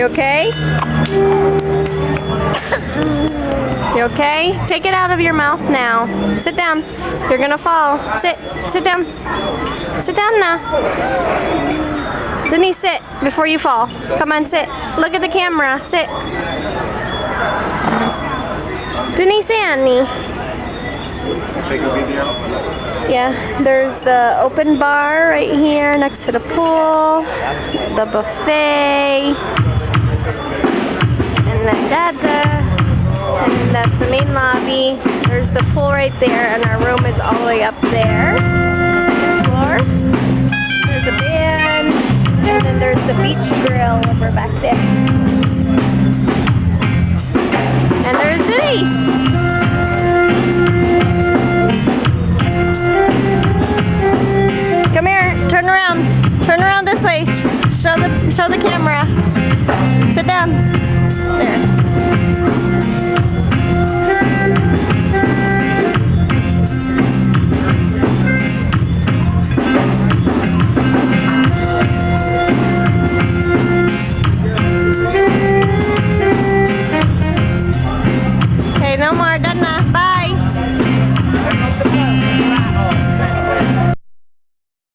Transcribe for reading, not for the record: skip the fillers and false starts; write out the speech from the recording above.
You okay? You okay? Take it out of your mouth now. Sit down. You're gonna fall. Sit. Sit down. Sit down now. Denise, sit before you fall. Come on, sit. Look at the camera. Sit. Denise, Annie. Yeah, there's the open bar right here next to the pool, the buffet, and then and that's the main lobby. There's the pool right there, and our room is all the way up there. Floor. There's a band, and then there's the beach grill over back there. And there's Denise. Come here, turn around. Turn around this way. Show the camera. Sit down. There. Okay, no more. Done now. Bye.